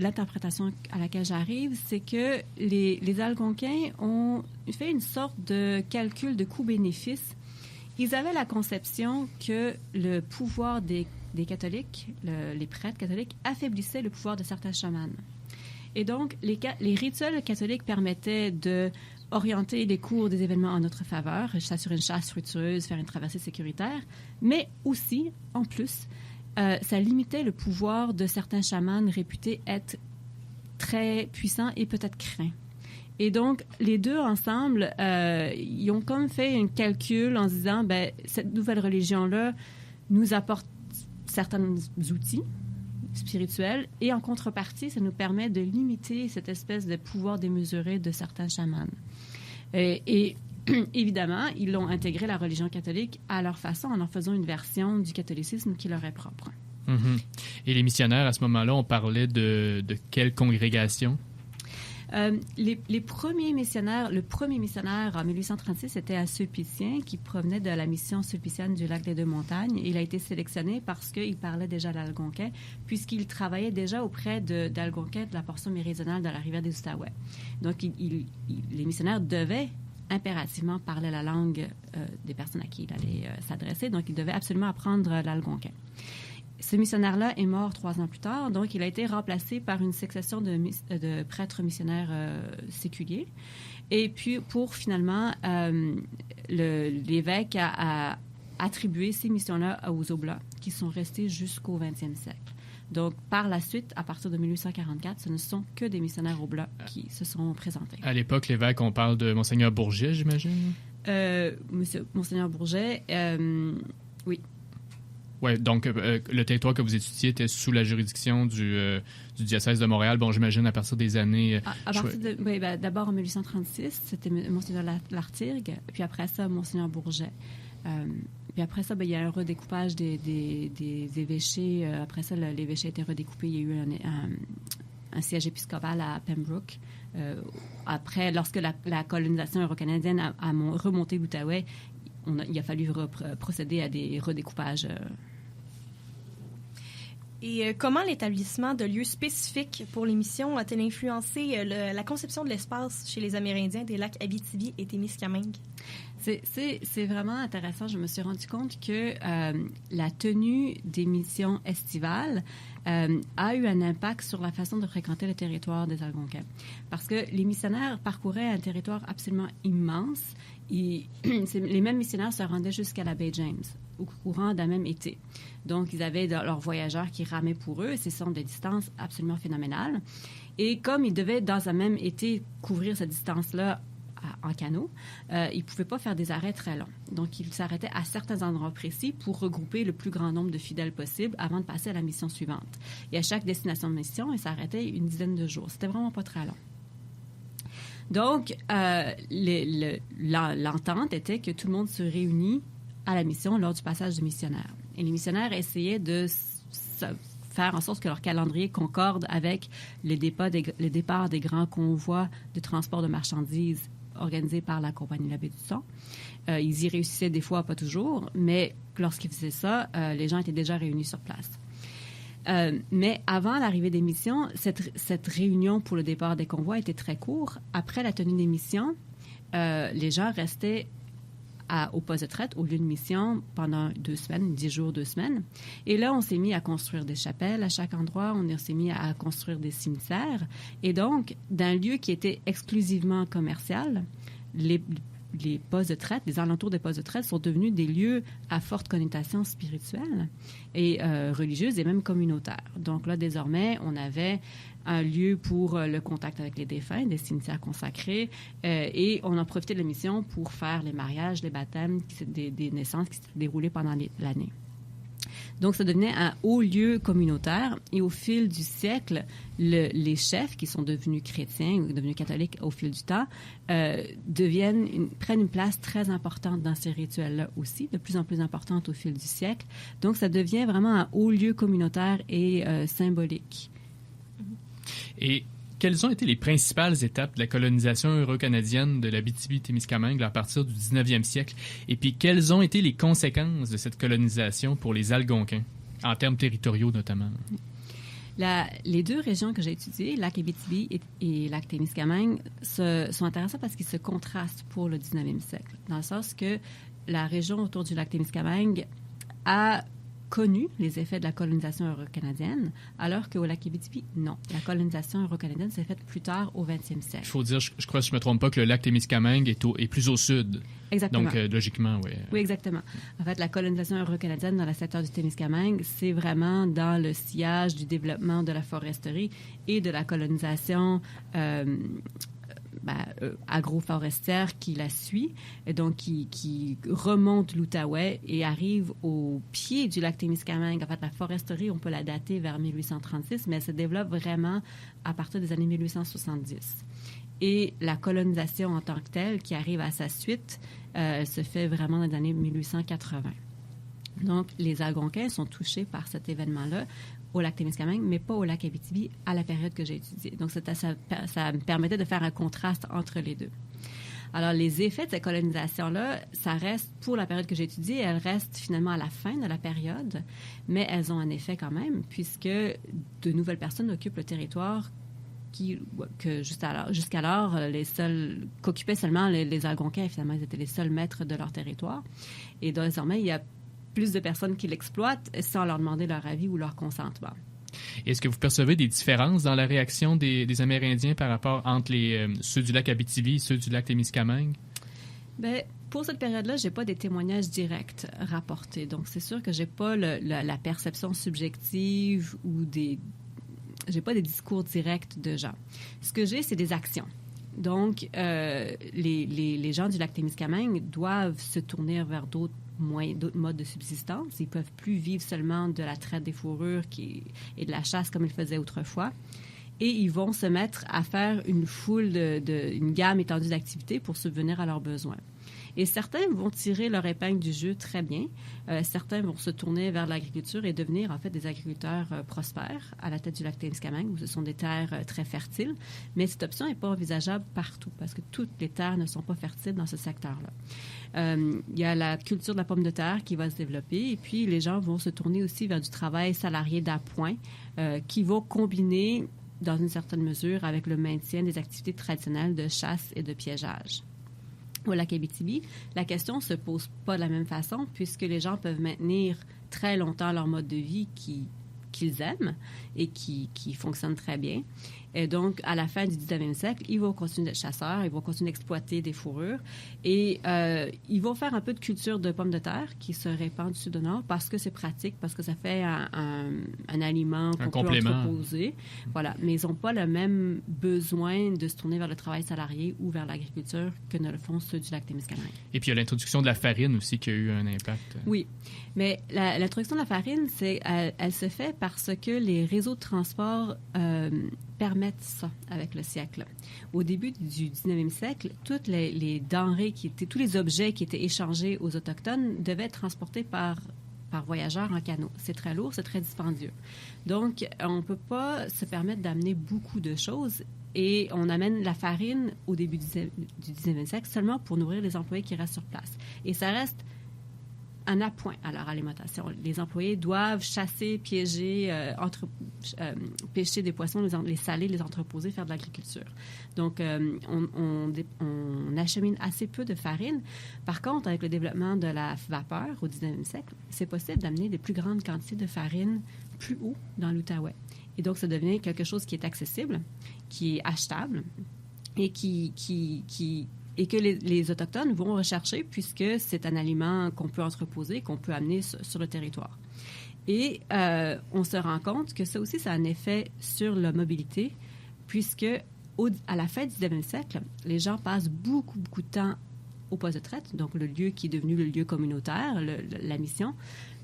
l'interprétation à laquelle j'arrive, c'est que les Algonquins ont fait une sorte de calcul de coût-bénéfice. Ils avaient la conception que le pouvoir des catholiques, les prêtres catholiques, affaiblissait le pouvoir de certains chamans. Et donc, les rituels catholiques permettaient d'orienter les cours des événements en notre faveur, s'assurer une chasse fructueuse, faire une traversée sécuritaire, mais aussi, en plus, ça limitait le pouvoir de certains chamans réputés être très puissants et peut-être craints. Et donc, les deux ensemble, ils ont comme fait un calcul en se disant, cette nouvelle religion-là nous apporte certains outils spirituels et en contrepartie, ça nous permet de limiter cette espèce de pouvoir démesuré de certains chamans. Et évidemment, ils l'ont intégré, la religion catholique, à leur façon, en faisant une version du catholicisme qui leur est propre. Mm-hmm. Et les missionnaires, à ce moment-là, on parlait de quelle congrégation? Les premiers missionnaires, le premier missionnaire en 1836, c'était un Sulpicien qui provenait de la mission sulpicienne du lac des Deux-Montagnes. Il a été sélectionné parce qu'il parlait déjà l'algonquin, puisqu'il travaillait déjà auprès d'algonquins de la portion méridionale de la rivière des Outaouais. Donc, les missionnaires devaient impérativement parler la langue des personnes à qui il allait s'adresser. Donc, il devait absolument apprendre l'algonquin. Ce missionnaire-là est mort 3 ans plus tard, donc il a été remplacé par une succession de prêtres missionnaires séculiers. Et puis, pour finalement, l'évêque a attribué ces missions-là aux Oblats, qui sont restés jusqu'au 20e siècle. Donc, par la suite, à partir de 1844, ce ne sont que des missionnaires Oblats qui se sont présentés. À l'époque, l'évêque, on parle de Monseigneur Bourget, j'imagine? Monseigneur Bourget, oui. Oui, donc le territoire que vous étudiez était sous la juridiction du diocèse de Montréal, bon, j'imagine à partir des années... d'abord en 1836, c'était Monseigneur Lartigue, puis après ça, Monseigneur Bourget. Puis après ça, il y a un redécoupage des évêchés. Après ça, l'évêché a été redécoupé. Il y a eu un siège épiscopal à Pembroke. Après, lorsque la colonisation euro-canadienne a remonté l'Outaouais, il a fallu procéder à des redécoupages. Et comment l'établissement de lieux spécifiques pour les missions a-t-il influencé la conception de l'espace chez les Amérindiens des lacs Abitibi et Témiscamingue? C'est vraiment intéressant. Je me suis rendu compte que la tenue des missions estivales a eu un impact sur la façon de fréquenter le territoire des Algonquins. Parce que les missionnaires parcouraient un territoire absolument immense. Les mêmes missionnaires se rendaient jusqu'à la baie James au courant d'un même été. Donc, ils avaient leurs voyageurs qui ramaient pour eux. Ce sont des distances absolument phénoménales. Et comme ils devaient, dans un même été, couvrir cette distance-là en canot, ils ne pouvaient pas faire des arrêts très longs. Donc, ils s'arrêtaient à certains endroits précis pour regrouper le plus grand nombre de fidèles possible avant de passer à la mission suivante. Et à chaque destination de mission, ils s'arrêtaient une dizaine de jours. C'était vraiment pas très long. Donc, l'entente était que tout le monde se réunit à la mission lors du passage de missionnaires. Et les missionnaires essayaient de faire en sorte que leur calendrier concorde avec le départ des grands convois de transport de marchandises organisés par la Compagnie La Baie du Son. Ils y réussissaient des fois, pas toujours, mais lorsqu'ils faisaient ça, les gens étaient déjà réunis sur place. Mais avant l'arrivée des missions, cette réunion pour le départ des convois était très courte. Après la tenue des missions, les gens restaient au poste de traite, au lieu de mission, pendant 2 semaines, 10 jours, 2 semaines. Et là, on s'est mis à construire des chapelles à chaque endroit, on s'est mis à construire des cimetières. Et donc, d'un lieu qui était exclusivement commercial, les postes de traite, les alentours des postes de traite sont devenus des lieux à forte connotation spirituelle et religieuse et même communautaire. Donc là, désormais, on avait un lieu pour le contact avec les défunts, des cimetières consacrés, et on en profitait de la mission pour faire les mariages, les baptêmes, des naissances qui s'étaient déroulées pendant l'année. Donc, ça devenait un haut lieu communautaire. Et au fil du siècle, les chefs, qui sont devenus chrétiens ou devenus catholiques au fil du temps, prennent une place très importante dans ces rituels-là aussi, de plus en plus importante au fil du siècle. Donc, ça devient vraiment un haut lieu communautaire et symbolique. Et quelles ont été les principales étapes de la colonisation euro-canadienne de l'Abitibi-Témiscamingue à partir du 19e siècle? Et puis, quelles ont été les conséquences de cette colonisation pour les Algonquins, en termes territoriaux notamment? Les 2 régions que j'ai étudiées, Lac-Abitibi et Lac-Témiscamingue, sont intéressantes parce qu'ils se contrastent pour le 19e siècle, dans le sens que la région autour du Lac-Témiscamingue a connu les effets de la colonisation euro-canadienne, alors qu'au Lac-Abitibi, non. La colonisation euro-canadienne s'est faite plus tard, au 20e siècle. Il faut dire, je crois, si je ne me trompe pas, que le lac Témiscamingue est plus au sud. Exactement. Donc, logiquement, oui. Oui, exactement. En fait, la colonisation euro-canadienne dans le secteur du Témiscamingue, c'est vraiment dans le sillage du développement de la foresterie et de la colonisation agroforestière qui la suit, et donc qui remonte l'Outaouais et arrive au pied du lac Témiscamingue. En fait, la foresterie, on peut la dater vers 1836, mais elle se développe vraiment à partir des années 1870. Et la colonisation en tant que telle, qui arrive à sa suite, se fait vraiment dans les années 1880. Donc, les Algonquins sont touchés par cet événement-là au lac Témiscamingue, mais pas au lac Abitibi à la période que j'ai étudiée. Donc, ça me permettait de faire un contraste entre les 2. Alors, les effets de cette colonisation-là, ça reste, pour la période que j'ai étudiée, elles restent finalement à la fin de la période, mais elles ont un effet quand même, puisque de nouvelles personnes occupent le territoire que jusqu'alors, qu'occupaient seulement les Algonquins. Finalement, ils étaient les seuls maîtres de leur territoire. Et désormais, il y a plus de personnes qui l'exploitent sans leur demander leur avis ou leur consentement. Est-ce que vous percevez des différences dans la réaction des Amérindiens par rapport entre ceux du lac Abitibi et ceux du lac Témiscamingue? Bien, pour cette période-là, j'ai pas des témoignages directs rapportés. Donc, c'est sûr que j'ai pas la perception subjective ou j'ai pas des discours directs de gens. Ce que j'ai, c'est des actions. Donc, les gens du lac Témiscamingue doivent se tourner vers d'autres modes de subsistance. Ils ne peuvent plus vivre seulement de la traite des fourrures et de la chasse comme ils faisaient autrefois. Et ils vont se mettre à faire une gamme étendue d'activités pour subvenir à leurs besoins. Et certains vont tirer leur épingle du jeu très bien. Certains vont se tourner vers l'agriculture et devenir en fait des agriculteurs prospères à la tête du lac Témiscamingue, où ce sont des terres très fertiles. Mais cette option n'est pas envisageable partout parce que toutes les terres ne sont pas fertiles dans ce secteur-là. Il y a la culture de la pomme de terre qui va se développer et puis les gens vont se tourner aussi vers du travail salarié d'appoint qui va combiner dans une certaine mesure avec le maintien des activités traditionnelles de chasse et de piégeage. Au lac Abitibi, la question ne se pose pas de la même façon puisque les gens peuvent maintenir très longtemps leur mode de vie qu'ils aiment et qui fonctionne très bien. Et donc, à la fin du 19e siècle, ils vont continuer d'être chasseurs, ils vont continuer d'exploiter des fourrures et ils vont faire un peu de culture de pommes de terre qui se répand du sud au nord parce que c'est pratique, parce que ça fait un aliment qu'on peut entreposer. Voilà. Mais ils n'ont pas le même besoin de se tourner vers le travail salarié ou vers l'agriculture que ne le font ceux du lac Témiscamingue. Et puis, il y a l'introduction de la farine aussi qui a eu un impact. Oui. Mais l'introduction de la farine, elle se fait parce que les réseaux de transport permettent ça avec le siècle. Au début du 19e siècle, toutes les denrées tous les objets qui étaient échangés aux Autochtones devaient être transportés par voyageurs en canot. C'est très lourd, c'est très dispendieux. Donc, on ne peut pas se permettre d'amener beaucoup de choses et on amène la farine au début du 19e siècle seulement pour nourrir les employés qui restent sur place. Et ça reste un appoint à leur alimentation. Les employés doivent chasser, piéger, pêcher des poissons, les saler, les entreposer, faire de l'agriculture. Donc, on achemine assez peu de farine. Par contre, avec le développement de la vapeur au 19e siècle, c'est possible d'amener des plus grandes quantités de farine plus haut dans l'Outaouais. Et donc, ça devient quelque chose qui est accessible, qui est achetable et et que les Autochtones vont rechercher puisque c'est un aliment qu'on peut entreposer, qu'on peut amener sur le territoire. Et on se rend compte que ça aussi, ça a un effet sur la mobilité puisque à la fin du 19e siècle, les gens passent beaucoup, beaucoup de temps au poste de traite, donc le lieu qui est devenu le lieu communautaire, la mission,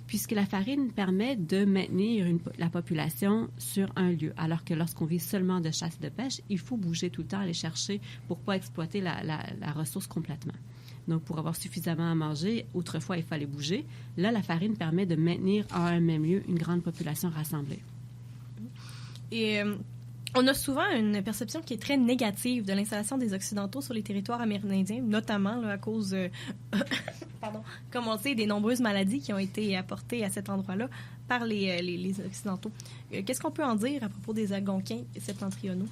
puisque la farine permet de maintenir la population sur un lieu, alors que lorsqu'on vit seulement de chasse et de pêche, il faut bouger tout le temps, aller chercher pour ne pas exploiter la ressource complètement. Donc, pour avoir suffisamment à manger, autrefois, il fallait bouger. Là, la farine permet de maintenir à un même lieu une grande population rassemblée. Et on a souvent une perception qui est très négative de l'installation des Occidentaux sur les territoires amérindiens, notamment là, à cause, comme on le sait, des nombreuses maladies qui ont été apportées à cet endroit-là par les Occidentaux. Qu'est-ce qu'on peut en dire à propos des Algonquins septentrionaux?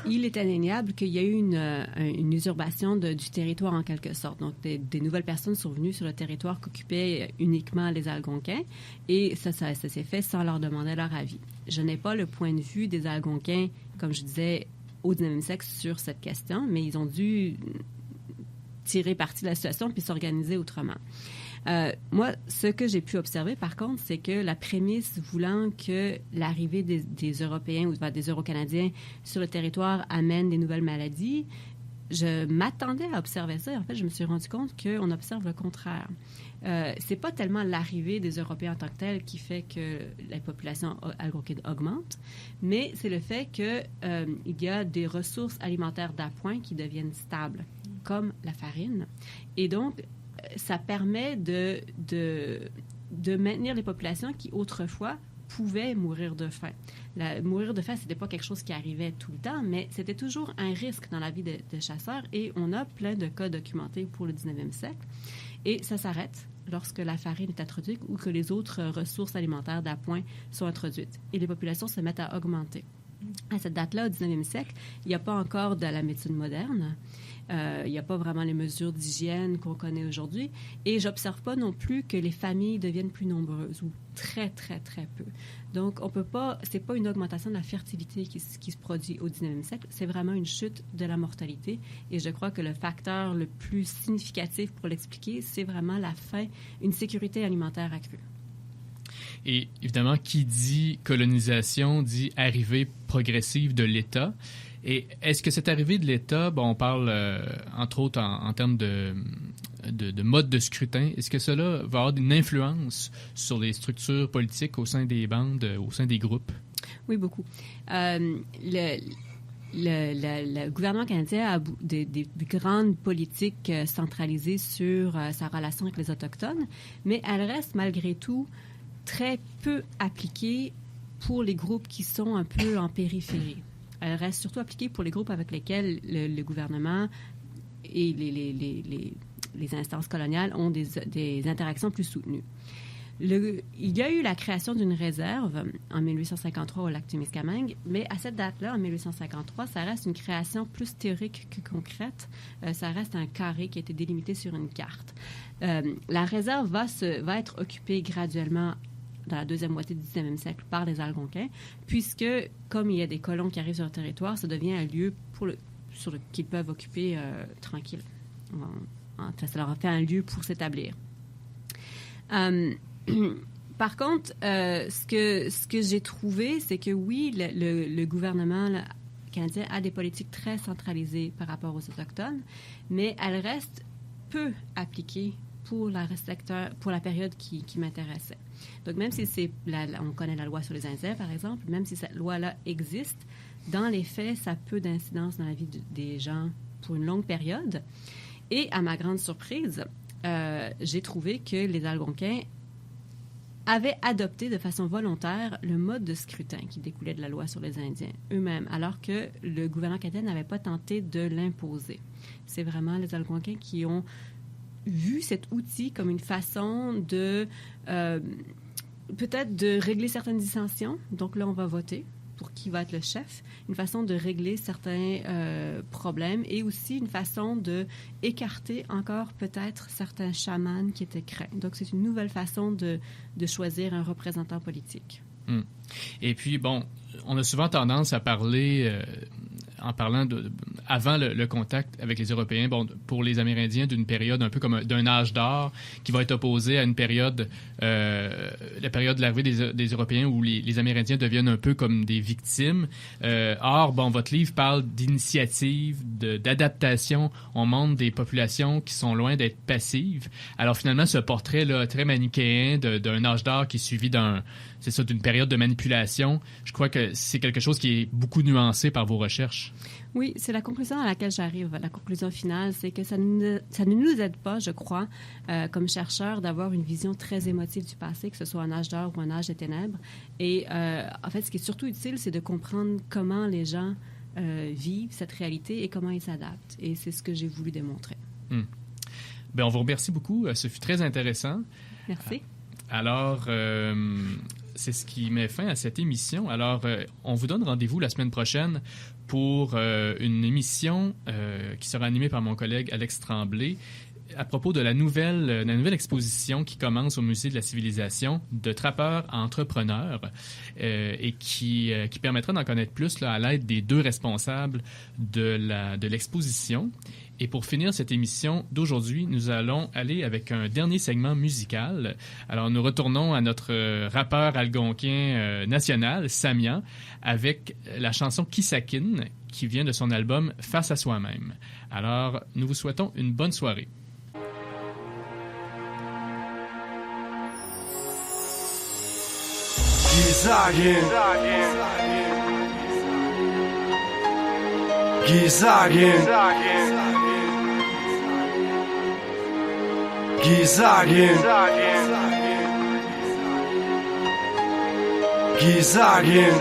Il est indéniable qu'il y a eu une usurpation du territoire en quelque sorte. Donc, des nouvelles personnes sont venues sur le territoire qu'occupaient uniquement les Algonquins et ça s'est fait sans leur demander leur avis. Je n'ai pas le point de vue des Algonquins, comme je disais, au 19e siècle sur cette question, mais ils ont dû tirer parti de la situation puis s'organiser autrement. Moi, ce que j'ai pu observer, par contre, c'est que la prémisse voulant que l'arrivée des Européens ou des Euro-Canadiens sur le territoire amène des nouvelles maladies, je m'attendais à observer ça. En fait, je me suis rendu compte qu'on observe le contraire. C'est pas tellement l'arrivée des Européens en tant que telle qui fait que la population algonquine augmente, mais c'est le fait qu'il y a des ressources alimentaires d'appoint qui deviennent stables, comme la farine. Et donc, ça permet de maintenir les populations qui, autrefois, pouvaient mourir de faim. Mourir de faim, c'était pas quelque chose qui arrivait tout le temps, mais c'était toujours un risque dans la vie de chasseurs et on a plein de cas documentés pour le 19e siècle. Et ça s'arrête lorsque la farine est introduite ou que les autres ressources alimentaires d'appoint sont introduites. Et les populations se mettent à augmenter. À cette date-là, au 19e siècle, il n'y a pas encore de la médecine moderne. Il n'y a pas vraiment les mesures d'hygiène qu'on connaît aujourd'hui. Et j'observe pas non plus que les familles deviennent plus nombreuses ou très, très, très peu. Donc, on peut pas... C'est pas une augmentation de la fertilité qui se produit au 19e siècle. C'est vraiment une chute de la mortalité. Et je crois que le facteur le plus significatif pour l'expliquer, c'est vraiment la faim, une sécurité alimentaire accrue. Et évidemment, qui dit colonisation dit arrivée progressive de l'État. Et est-ce que cette arrivée de l'État, on parle entre autres en termes de mode de scrutin, est-ce que cela va avoir une influence sur les structures politiques au sein des bandes, au sein des groupes? Oui, beaucoup. Le gouvernement canadien a des grandes politiques centralisées sur sa relation avec les Autochtones, mais elle reste malgré tout très peu appliquée pour les groupes qui sont un peu en périphérie. Elle reste surtout appliquée pour les groupes avec lesquels le gouvernement et les instances coloniales ont des interactions plus soutenues. Il y a eu la création d'une réserve en 1853 au lac Témiscamingue, mais à cette date-là, en 1853, ça reste une création plus théorique que concrète. Ça reste un carré qui a été délimité sur une carte. La réserve va être occupée graduellement dans la deuxième moitié du 19e siècle par les Algonquins, puisque, comme il y a des colons qui arrivent sur le territoire, ça devient un lieu qu'ils peuvent occuper tranquille. Ça leur a fait un lieu pour s'établir. Par contre, ce que j'ai trouvé, c'est que oui, le gouvernement canadien a des politiques très centralisées par rapport aux Autochtones, mais elles restent peu appliquées pour la période qui m'intéressait. Donc, même si on connaît la loi sur les Indiens, par exemple, même si cette loi-là existe, dans les faits, ça a peu d'incidence dans la vie des gens pour une longue période. Et à ma grande surprise, j'ai trouvé que les Algonquins avaient adopté de façon volontaire le mode de scrutin qui découlait de la loi sur les Indiens eux-mêmes, alors que le gouvernement canadien n'avait pas tenté de l'imposer. C'est vraiment les Algonquins qui ont vu cet outil comme une façon de peut-être de régler certaines dissensions. Donc là, on va voter pour qui va être le chef, une façon de régler certains problèmes et aussi une façon de écarter encore peut-être certains chamans qui étaient craints. Donc, c'est une nouvelle façon de choisir un représentant politique. Et puis, bon, on a souvent tendance à parler, en parlant avant le contact avec les Européens, bon, pour les Amérindiens, d'une période un peu comme d'un âge d'or qui va être opposé à une période, la période de l'arrivée des Européens où les Amérindiens deviennent un peu comme des victimes. Or, bon, votre livre parle d'initiative, d'adaptation. On montre des populations qui sont loin d'être passives. Alors finalement, ce portrait-là très manichéen d'un âge d'or qui est suivi d'une période de manipulation, je crois que c'est quelque chose qui est beaucoup nuancé par vos recherches. Oui, c'est la conclusion à laquelle j'arrive. La conclusion finale, c'est que ça ne nous aide pas, je crois, comme chercheurs, d'avoir une vision très émotive du passé, que ce soit un âge d'or ou un âge des ténèbres. Et en fait, ce qui est surtout utile, c'est de comprendre comment les gens vivent cette réalité et comment ils s'adaptent. Et c'est ce que j'ai voulu démontrer. Bien, on vous remercie beaucoup. Ce fut très intéressant. Merci. Alors, c'est ce qui met fin à cette émission. Alors, on vous donne rendez-vous la semaine prochaine pour une émission qui sera animée par mon collègue Alex Tremblay à propos de la nouvelle exposition qui commence au Musée de la Civilisation de trappeurs à entrepreneurs et qui permettra d'en connaître plus là, à l'aide des deux responsables de l'exposition. Et pour finir cette émission d'aujourd'hui, nous allons aller avec un dernier segment musical. Alors, nous retournons à notre rappeur algonquin national, Samian, avec la chanson Kissakin, qui vient de son album Face à soi-même. Alors, nous vous souhaitons une bonne soirée. Gizagin Gizagin Gizagin Gizagin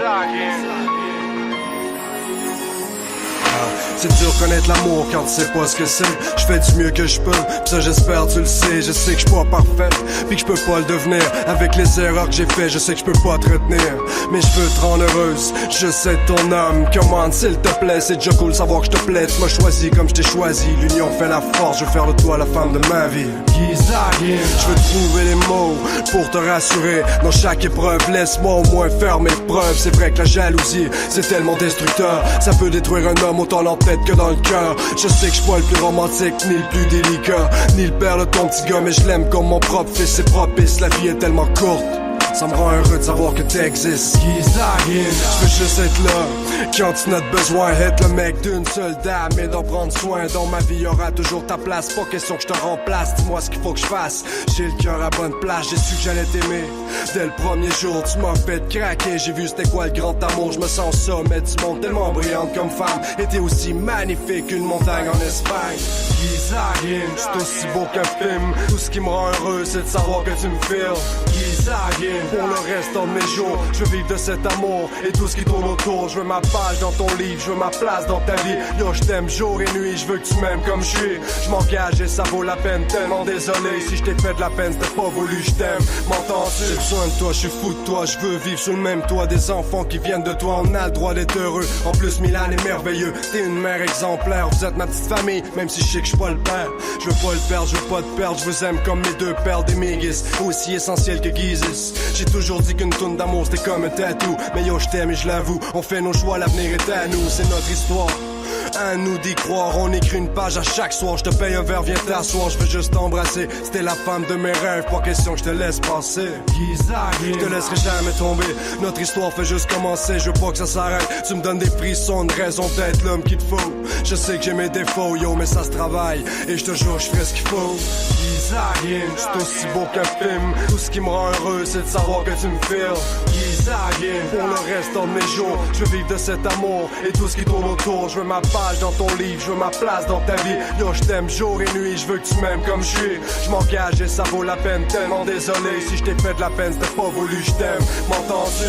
C'est dur connaître l'amour quand tu sais pas ce que c'est. Je fais du mieux que je peux, pis ça j'espère tu le sais. Je sais que je suis pas parfait, pis que je peux pas le devenir. Avec les erreurs que j'ai fait, je sais que je peux pas te retenir. Mais je veux te rendre heureuse, je sais ton âme. Commande s'il te plaît, c'est déjà cool savoir que je te plais. Tu m'as choisi comme je t'ai choisi, l'union fait la force. Je veux faire de toi la femme de ma vie. Je veux trouver les mots pour te rassurer. Dans chaque épreuve, laisse-moi au moins faire mes preuves. C'est vrai que la jalousie, c'est tellement destructeur. Ça peut détruire un homme autant en tête que dans le cœur. Je sais que je suis pas le plus romantique, ni le plus délicat, ni le père de ton petit gars, mais je l'aime comme mon propre fils. C'est propice, la vie est tellement courte. Ça me rend heureux de savoir que t'existes. Je veux juste être là quand tu n'as besoin. Être le mec d'une seule dame et d'en prendre soin. Dans ma vie y'aura toujours ta place. Pas question que je te remplace. Dis-moi ce qu'il faut que je fasse. J'ai le cœur à bonne place. J'ai su que j'allais t'aimer dès le premier jour. Tu m'as fait craquer. J'ai vu c'était quoi le grand amour. Je me sens sommet du monde, tellement brillante comme femme. Et t'es aussi magnifique qu'une montagne en Espagne. C'est aussi beau qu'un film. Tout ce qui me rend heureux, c'est de savoir que tu me files. Pour le restant de mes jours, je veux vivre de cet amour et tout ce qui tourne autour. Je veux ma page dans ton livre, je veux ma place dans ta vie. Yo, je t'aime jour et nuit, je veux que tu m'aimes comme je suis. Je m'engage et ça vaut la peine, tellement désolé. Si je t'ai fait de la peine, c'était pas voulu, je t'aime. M'entends-tu? J'ai besoin de toi, je suis fou de toi. Je veux vivre sous le même toit, des enfants qui viennent de toi. On a le droit d'être heureux. En plus, Milan est merveilleux. T'es une mère exemplaire, vous êtes ma petite famille. Même si je sais que je suis pas le père, je veux pas le perdre, je veux pas te perdre. Je vous aime comme mes deux perles des Mégis, aussi essentiel que Gizis. J'ai toujours dit qu'une toune d'amour c'était comme un tatou. Mais yo, je t'aime et je l'avoue, on fait nos choix, l'avenir est à nous. C'est notre histoire, à nous d'y croire. On écrit une page à chaque soir. Je te paye un verre, viens t'asseoir. Je veux juste t'embrasser, c'était la femme de mes rêves. Pas question que je te laisse passer. Je te laisserai jamais tomber. Notre histoire fait juste commencer. Je veux pas que ça s'arrête. Tu me donnes des frissons, de raison d'être l'homme qu'il te faut. Je sais que j'ai mes défauts, yo, mais ça se travaille. Et je te jure, je ferai ce qu'il faut. C'est aussi beau qu'un film. Tout ce qui me rend heureux, c'est de savoir que tu me files. Pour le restant de mes jours, je veux vivre de cet amour et tout ce qui tourne autour. Je veux ma page dans ton livre, je veux ma place dans ta vie. Yo, je t'aime jour et nuit, je veux que tu m'aimes comme je suis. Je m'engage et ça vaut la peine, tellement désolé. Si je t'ai fait de la peine, c'était pas voulu, je t'aime. M'entends-tu?